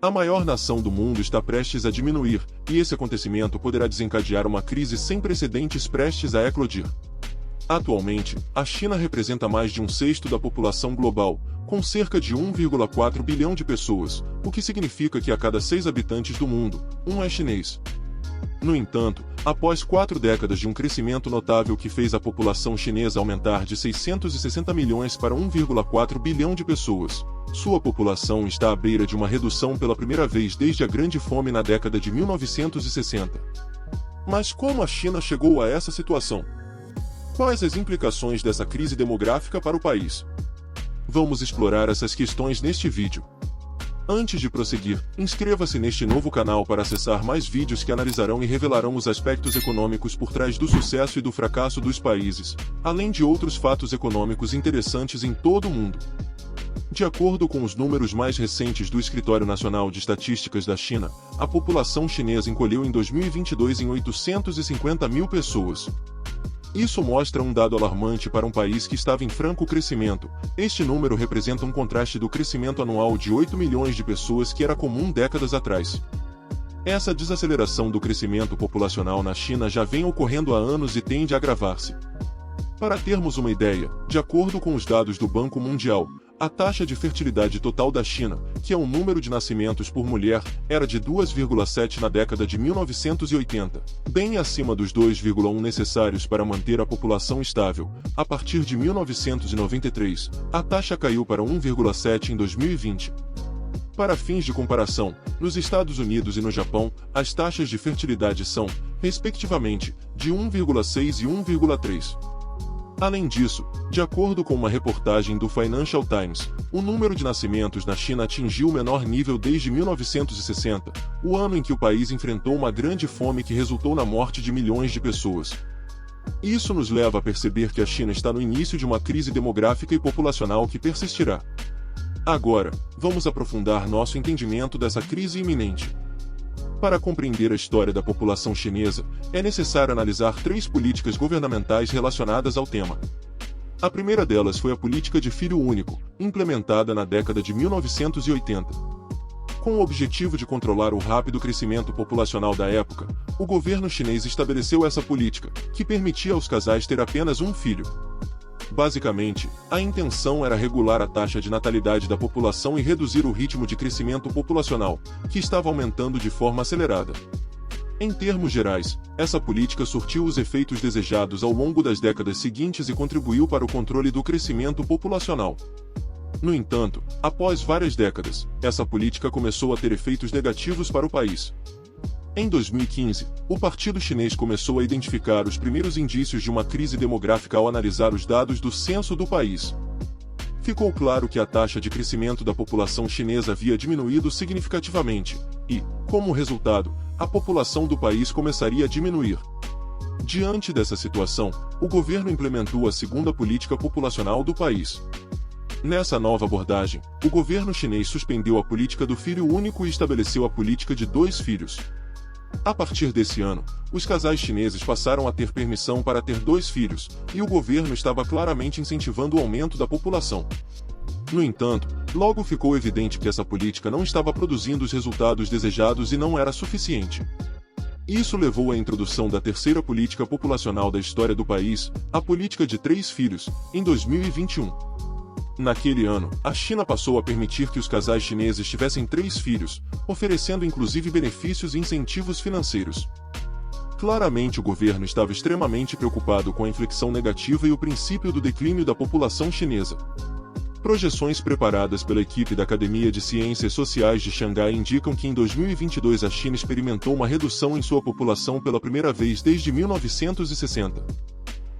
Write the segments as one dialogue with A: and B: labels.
A: A maior nação do mundo está prestes a diminuir, e esse acontecimento poderá desencadear uma crise sem precedentes prestes a eclodir. Atualmente, a China representa mais de um sexto da população global, com cerca de 1,4 bilhão de pessoas, o que significa que a cada 6 habitantes do mundo, um é chinês. No entanto, após 4 décadas de um crescimento notável que fez a população chinesa aumentar de 660 milhões para 1,4 bilhão de pessoas, sua população está à beira de uma redução pela primeira vez desde a Grande Fome na década de 1960. Mas como a China chegou a essa situação? Quais as implicações dessa crise demográfica para o país? Vamos explorar essas questões neste vídeo. Antes de prosseguir, inscreva-se neste novo canal para acessar mais vídeos que analisarão e revelarão os aspectos econômicos por trás do sucesso e do fracasso dos países, além de outros fatos econômicos interessantes em todo o mundo. De acordo com os números mais recentes do Escritório Nacional de Estatísticas da China, a população chinesa encolheu em 2022 em 850 mil pessoas. Isso mostra um dado alarmante para um país que estava em franco crescimento. Este número representa um contraste do crescimento anual de 8 milhões de pessoas que era comum décadas atrás. Essa desaceleração do crescimento populacional na China já vem ocorrendo há anos e tende a agravar-se. Para termos uma ideia, de acordo com os dados do Banco Mundial, a taxa de fertilidade total da China, que é o número de nascimentos por mulher, era de 2,7 na década de 1980, bem acima dos 2,1 necessários para manter a população estável. A partir de 1993, a taxa caiu para 1,7 em 2020. Para fins de comparação, nos Estados Unidos e no Japão, as taxas de fertilidade são, respectivamente, de 1,6 e 1,3. Além disso, de acordo com uma reportagem do Financial Times, o número de nascimentos na China atingiu o menor nível desde 1960, o ano em que o país enfrentou uma grande fome que resultou na morte de milhões de pessoas. Isso nos leva a perceber que a China está no início de uma crise demográfica e populacional que persistirá. Agora, vamos aprofundar nosso entendimento dessa crise iminente. Para compreender a história da população chinesa, é necessário analisar 3 políticas governamentais relacionadas ao tema. A primeira delas foi a política de filho único, implementada na década de 1980. Com o objetivo de controlar o rápido crescimento populacional da época, o governo chinês estabeleceu essa política, que permitia aos casais ter apenas um filho. Basicamente, a intenção era regular a taxa de natalidade da população e reduzir o ritmo de crescimento populacional, que estava aumentando de forma acelerada. Em termos gerais, essa política surtiu os efeitos desejados ao longo das décadas seguintes e contribuiu para o controle do crescimento populacional. No entanto, após várias décadas, essa política começou a ter efeitos negativos para o país. Em 2015, o Partido Chinês começou a identificar os primeiros indícios de uma crise demográfica ao analisar os dados do censo do país. Ficou claro que a taxa de crescimento da população chinesa havia diminuído significativamente, e, como resultado, a população do país começaria a diminuir. Diante dessa situação, o governo implementou a segunda política populacional do país. Nessa nova abordagem, o governo chinês suspendeu a política do filho único e estabeleceu a política de 2 filhos. A partir desse ano, os casais chineses passaram a ter permissão para ter 2 filhos, e o governo estava claramente incentivando o aumento da população. No entanto, logo ficou evidente que essa política não estava produzindo os resultados desejados e não era suficiente. Isso levou à introdução da terceira política populacional da história do país, a política de 3 filhos, em 2021. Naquele ano, a China passou a permitir que os casais chineses tivessem 3 filhos, oferecendo inclusive benefícios e incentivos financeiros. Claramente o governo estava extremamente preocupado com a inflexão negativa e o princípio do declínio da população chinesa. Projeções preparadas pela equipe da Academia de Ciências Sociais de Xangai indicam que em 2022 a China experimentou uma redução em sua população pela primeira vez desde 1960.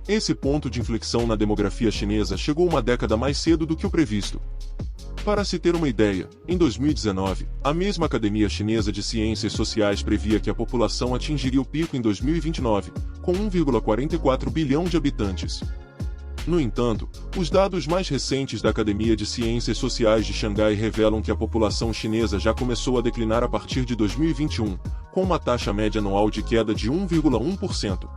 A: Esse ponto de inflexão na demografia chinesa chegou uma década mais cedo do que o previsto. Para se ter uma ideia, em 2019, a mesma Academia Chinesa de Ciências Sociais previa que a população atingiria o pico em 2029, com 1,44 bilhão de habitantes. No entanto, os dados mais recentes da Academia de Ciências Sociais de Xangai revelam que a população chinesa já começou a declinar a partir de 2021, com uma taxa média anual de queda de 1,1%.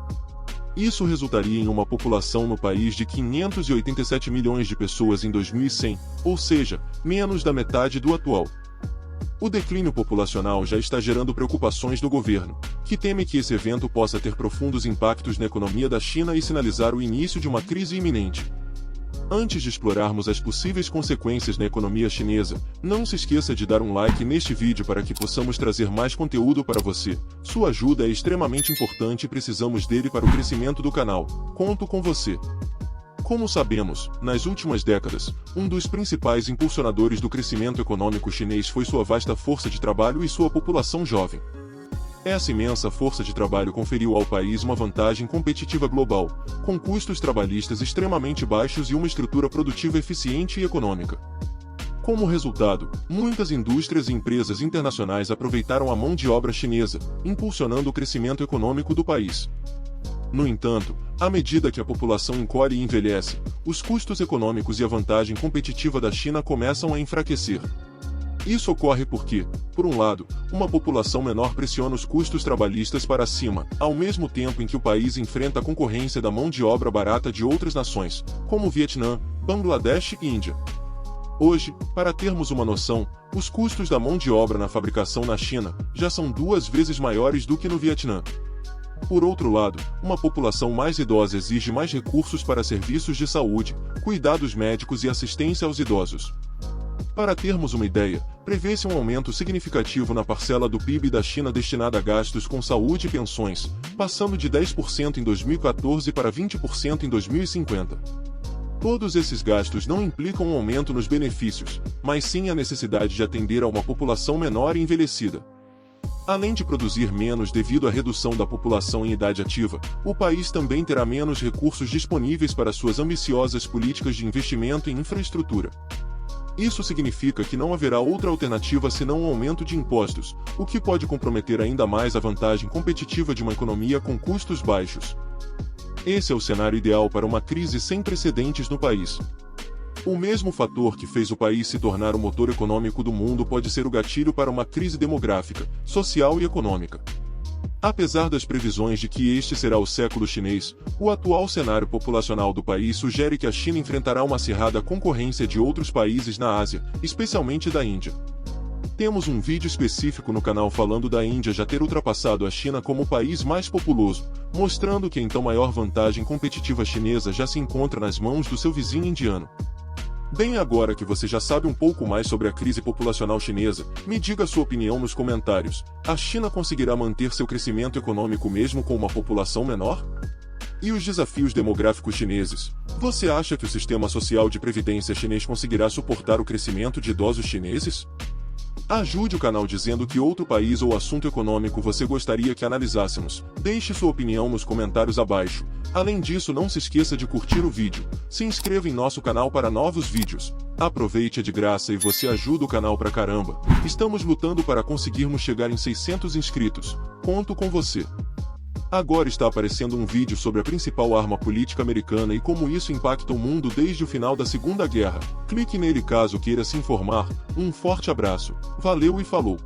A: Isso resultaria em uma população no país de 587 milhões de pessoas em 2100, ou seja, menos da metade do atual. O declínio populacional já está gerando preocupações no governo, que teme que esse evento possa ter profundos impactos na economia da China e sinalizar o início de uma crise iminente. Antes de explorarmos as possíveis consequências na economia chinesa, não se esqueça de dar um like neste vídeo para que possamos trazer mais conteúdo para você. Sua ajuda é extremamente importante e precisamos dele para o crescimento do canal. Conto com você! Como sabemos, nas últimas décadas, um dos principais impulsionadores do crescimento econômico chinês foi sua vasta força de trabalho e sua população jovem. Essa imensa força de trabalho conferiu ao país uma vantagem competitiva global, com custos trabalhistas extremamente baixos e uma estrutura produtiva eficiente e econômica. Como resultado, muitas indústrias e empresas internacionais aproveitaram a mão de obra chinesa, impulsionando o crescimento econômico do país. No entanto, à medida que a população encolhe e envelhece, os custos econômicos e a vantagem competitiva da China começam a enfraquecer. Isso ocorre porque, por um lado, uma população menor pressiona os custos trabalhistas para cima, ao mesmo tempo em que o país enfrenta a concorrência da mão de obra barata de outras nações, como Vietnã, Bangladesh e Índia. Hoje, para termos uma noção, os custos da mão de obra na fabricação na China já são 2 vezes maiores do que no Vietnã. Por outro lado, uma população mais idosa exige mais recursos para serviços de saúde, cuidados médicos e assistência aos idosos. Para termos uma ideia, prevê-se um aumento significativo na parcela do PIB da China destinada a gastos com saúde e pensões, passando de 10% em 2014 para 20% em 2050. Todos esses gastos não implicam um aumento nos benefícios, mas sim a necessidade de atender a uma população menor e envelhecida. Além de produzir menos devido à redução da população em idade ativa, o país também terá menos recursos disponíveis para suas ambiciosas políticas de investimento em infraestrutura. Isso significa que não haverá outra alternativa senão um aumento de impostos, o que pode comprometer ainda mais a vantagem competitiva de uma economia com custos baixos. Esse é o cenário ideal para uma crise sem precedentes no país. O mesmo fator que fez o país se tornar o motor econômico do mundo pode ser o gatilho para uma crise demográfica, social e econômica. Apesar das previsões de que este será o século chinês, o atual cenário populacional do país sugere que a China enfrentará uma acirrada concorrência de outros países na Ásia, especialmente da Índia. Temos um vídeo específico no canal falando da Índia já ter ultrapassado a China como o país mais populoso, mostrando que a então maior vantagem competitiva chinesa já se encontra nas mãos do seu vizinho indiano. Bem, agora que você já sabe um pouco mais sobre a crise populacional chinesa, me diga sua opinião nos comentários. A China conseguirá manter seu crescimento econômico mesmo com uma população menor? E os desafios demográficos chineses? Você acha que o sistema social de previdência chinês conseguirá suportar o crescimento de idosos chineses? Ajude o canal dizendo que outro país ou assunto econômico você gostaria que analisássemos. Deixe sua opinião nos comentários abaixo. Além disso, não se esqueça de curtir o vídeo. Se inscreva em nosso canal para novos vídeos. Aproveite, é de graça e você ajuda o canal pra caramba. Estamos lutando para conseguirmos chegar em 600 inscritos. Conto com você. Agora está aparecendo um vídeo sobre a principal arma política americana e como isso impacta o mundo desde o final da Segunda Guerra. Clique nele caso queira se informar. Um forte abraço. Valeu e falou!